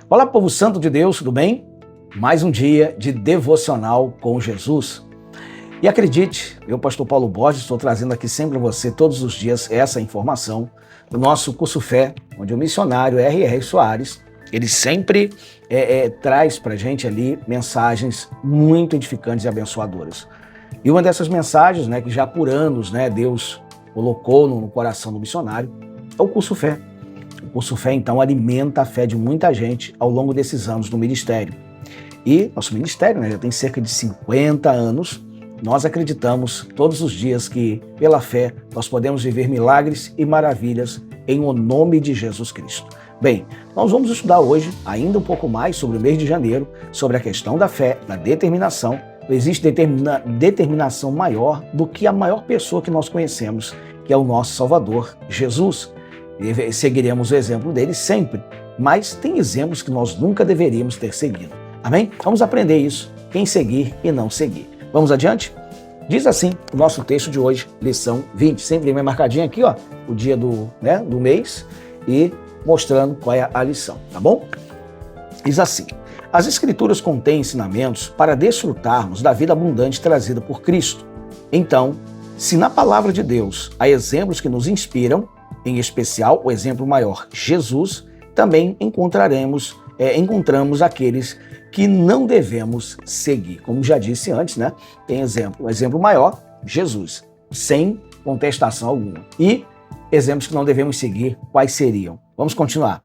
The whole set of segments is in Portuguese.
Olá, povo santo de Deus, tudo bem? Mais um dia de devocional com Jesus. E acredite, eu, pastor Paulo Borges, estou trazendo aqui sempre a você, todos os dias, essa informação do nosso curso Fé, onde o missionário R.R. Soares, ele sempre traz para a gente ali mensagens muito edificantes e abençoadoras. E uma dessas mensagens, que já por anos, Deus colocou no coração do missionário, é o curso Fé. O curso Fé, então, alimenta a fé de muita gente ao longo desses anos no ministério. E nosso ministério já tem cerca de 50 anos. Nós acreditamos todos os dias que, pela fé, nós podemos viver milagres e maravilhas em o nome de Jesus Cristo. Bem, nós vamos estudar hoje ainda um pouco mais sobre o mês de janeiro, sobre a questão da fé, da determinação. Não existe determinação maior do que a maior pessoa que nós conhecemos, que é o nosso Salvador, Jesus. E seguiremos o exemplo dele sempre, mas tem exemplos que nós nunca deveríamos ter seguido. Amém? Vamos aprender isso, quem seguir e não seguir. Vamos adiante? Diz assim o nosso texto de hoje, lição 20. Sempre vem marcadinho aqui, o dia do mês e mostrando qual é a lição, tá bom? Diz assim: as Escrituras contêm ensinamentos para desfrutarmos da vida abundante trazida por Cristo. Então, se na palavra de Deus há exemplos que nos inspiram, em especial o exemplo maior, Jesus, também encontramos aqueles que não devemos seguir. Como já disse antes, tem exemplo. O exemplo maior, Jesus, sem contestação alguma. E exemplos que não devemos seguir, quais seriam? Vamos continuar.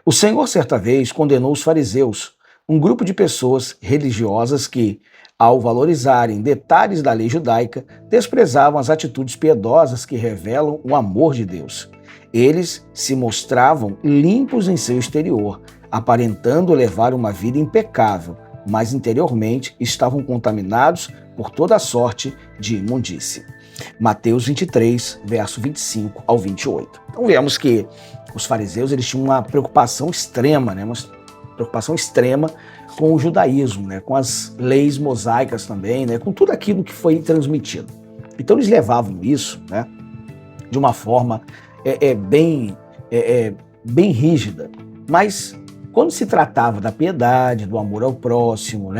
O Senhor, certa vez, condenou os fariseus, um grupo de pessoas religiosas que, ao valorizarem detalhes da lei judaica, desprezavam as atitudes piedosas que revelam o amor de Deus. Eles se mostravam limpos em seu exterior, aparentando levar uma vida impecável, mas interiormente estavam contaminados por toda sorte de imundície. Mateus 23, verso 25 ao 28. Então vemos que os fariseus eles tinham uma preocupação extrema, com o judaísmo, com as leis mosaicas também, com tudo aquilo que foi transmitido. Então eles levavam isso de uma forma bem rígida, mas quando se tratava da piedade, do amor ao próximo,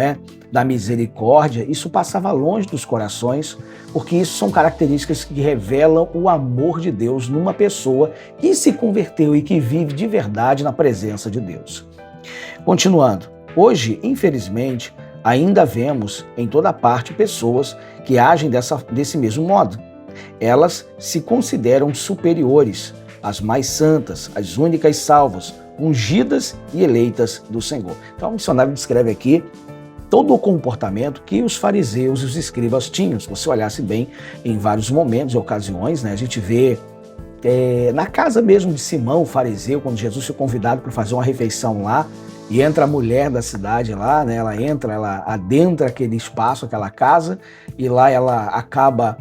da misericórdia, isso passava longe dos corações, porque isso são características que revelam o amor de Deus numa pessoa que se converteu e que vive de verdade na presença de Deus. Continuando, hoje, infelizmente, ainda vemos em toda parte pessoas que agem desse mesmo modo. Elas se consideram superiores, as mais santas, as únicas salvas, ungidas e eleitas do Senhor. Então, o missionário descreve aqui todo o comportamento que os fariseus e os escribas tinham. Se você olhasse bem, em vários momentos e ocasiões, a gente vê na casa mesmo de Simão, o fariseu, quando Jesus foi convidado para fazer uma refeição lá, e entra a mulher da cidade lá, ela adentra aquele espaço, aquela casa, e lá ela acaba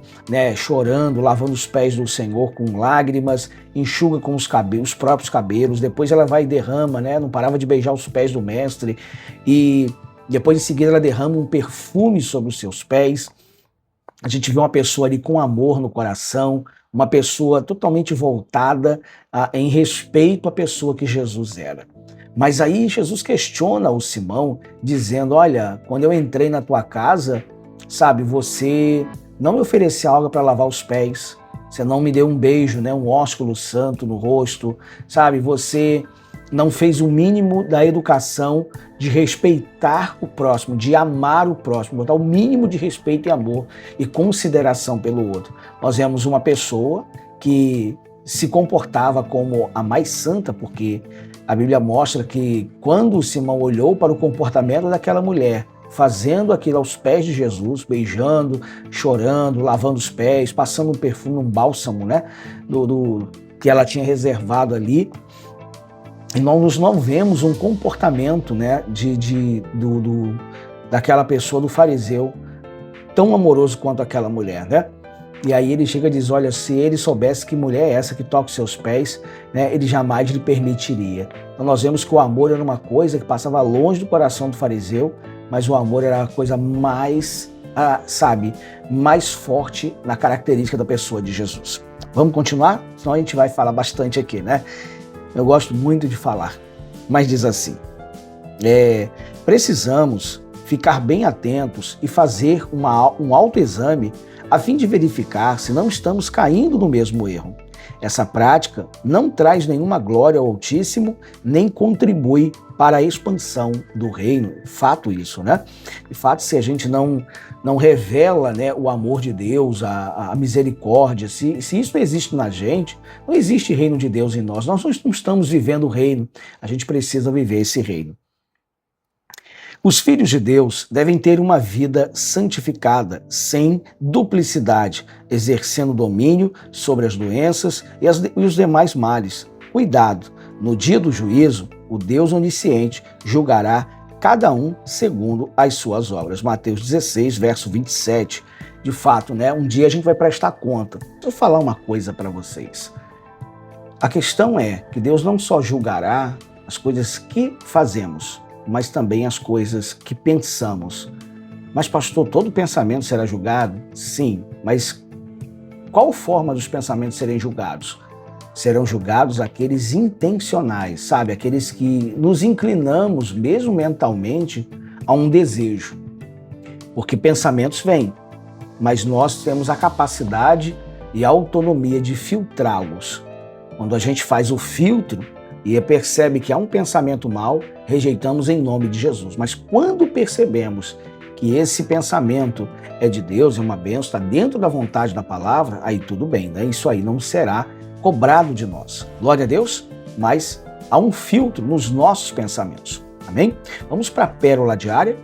chorando, lavando os pés do Senhor com lágrimas, enxuga com os próprios cabelos, depois ela vai e derrama, não parava de beijar os pés do mestre, e depois em seguida ela derrama um perfume sobre os seus pés. A gente vê uma pessoa ali com amor no coração, uma pessoa totalmente voltada em respeito à pessoa que Jesus era. Mas aí Jesus questiona o Simão, dizendo: olha, quando eu entrei na tua casa, você não me ofereceu algo para lavar os pés, você não me deu um beijo, um ósculo santo no rosto, você não fez o mínimo da educação de respeitar o próximo, de amar o próximo, botar o mínimo de respeito e amor e consideração pelo outro. Nós vemos uma pessoa que se comportava como a mais santa, porque a Bíblia mostra que quando Simão olhou para o comportamento daquela mulher, fazendo aquilo aos pés de Jesus, beijando, chorando, lavando os pés, passando um perfume, um bálsamo, que ela tinha reservado ali, e nós não vemos um comportamento daquela pessoa, do fariseu, tão amoroso quanto aquela mulher, E aí ele chega e diz: olha, se ele soubesse que mulher é essa que toca os seus pés, ele jamais lhe permitiria. Então nós vemos que o amor era uma coisa que passava longe do coração do fariseu, mas o amor era a coisa mais, mais forte na característica da pessoa de Jesus. Vamos continuar? Senão a gente vai falar bastante aqui, Eu gosto muito de falar, mas diz assim: precisamos ficar bem atentos e fazer um autoexame a fim de verificar se não estamos caindo no mesmo erro. Essa prática não traz nenhuma glória ao Altíssimo, nem contribui para a expansão do reino. Fato isso, né? De fato, se a gente não revela, né, o amor de Deus, a misericórdia, se isso não existe na gente, não existe reino de Deus em nós. Nós não estamos vivendo o reino, a gente precisa viver esse reino. Os filhos de Deus devem ter uma vida santificada, sem duplicidade, exercendo domínio sobre as doenças e os demais males. Cuidado, no dia do juízo, o Deus onisciente julgará cada um segundo as suas obras. Mateus 16, verso 27. De fato, né, um dia a gente vai prestar conta. Deixa eu falar uma coisa para vocês. A questão é que Deus não só julgará as coisas que fazemos, mas também as coisas que pensamos. Mas, pastor, todo pensamento será julgado? Sim, mas qual forma dos pensamentos serem julgados? Serão julgados aqueles intencionais, sabe? Aqueles que nos inclinamos, mesmo mentalmente, a um desejo. Porque pensamentos vêm, mas nós temos a capacidade e a autonomia de filtrá-los. Quando a gente faz o filtro, e percebe que há um pensamento mau, rejeitamos em nome de Jesus. Mas quando percebemos que esse pensamento é de Deus, é uma bênção, está dentro da vontade da palavra, aí tudo bem, né? Isso aí não será cobrado de nós. Glória a Deus, mas há um filtro nos nossos pensamentos. Amém? Vamos para a pérola diária.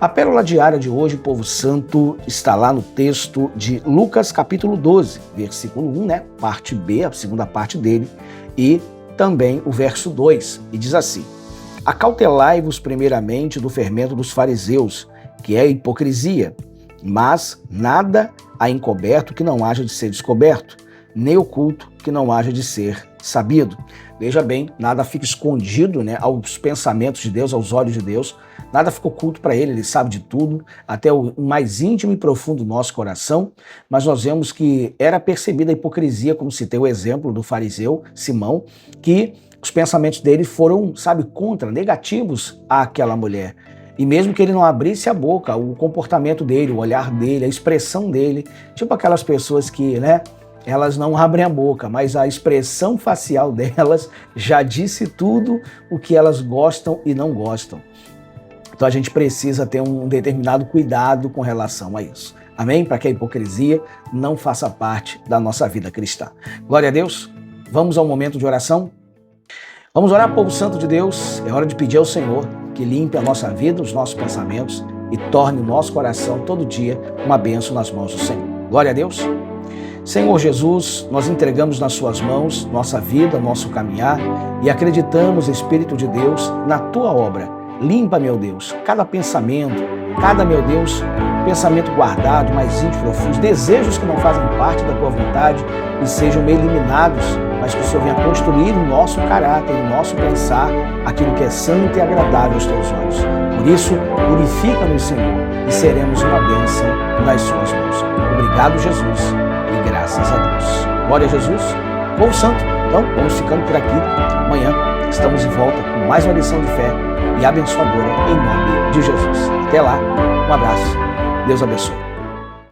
A pérola diária de hoje, povo santo, está lá no texto de Lucas capítulo 12, versículo 1, né? Parte B, a segunda parte dele, e também o verso 2, e diz assim: acautelai-vos primeiramente do fermento dos fariseus, que é a hipocrisia, mas nada há encoberto que não haja de ser descoberto, nem oculto que não haja de ser sabido. Veja bem, nada fica escondido, né, aos pensamentos de Deus, aos olhos de Deus, nada fica oculto para ele sabe de tudo, até o mais íntimo e profundo do nosso coração, mas nós vemos que era percebida a hipocrisia, como citei o exemplo do fariseu Simão, que os pensamentos dele foram, contra, negativos àquela mulher. E mesmo que ele não abrisse a boca, o comportamento dele, o olhar dele, a expressão dele, tipo aquelas pessoas que, né, elas não abrem a boca, mas a expressão facial delas já disse tudo o que elas gostam e não gostam. Então a gente precisa ter um determinado cuidado com relação a isso. Amém? Para que a hipocrisia não faça parte da nossa vida cristã. Glória a Deus. Vamos ao momento de oração? Vamos orar, povo santo de Deus. É hora de pedir ao Senhor que limpe a nossa vida, os nossos pensamentos e torne o nosso coração todo dia uma bênção nas mãos do Senhor. Glória a Deus. Senhor Jesus, nós entregamos nas suas mãos nossa vida, nosso caminhar e acreditamos, Espírito de Deus, na tua obra. Limpa, meu Deus, cada pensamento, meu Deus, pensamento guardado, mais íntimo, profundo, desejos que não fazem parte da tua vontade e sejam eliminados, mas que o Senhor venha construir o nosso caráter, o nosso pensar, aquilo que é santo e agradável aos teus olhos. Por isso, purifica-nos, Senhor, e seremos uma bênção nas suas mãos. Obrigado, Jesus. E graças a Deus. Glória a Jesus. Povo santo, então vamos ficando por aqui. Amanhã estamos de volta com mais uma lição de fé e abençoadora em nome de Jesus. Até lá, um abraço. Deus abençoe.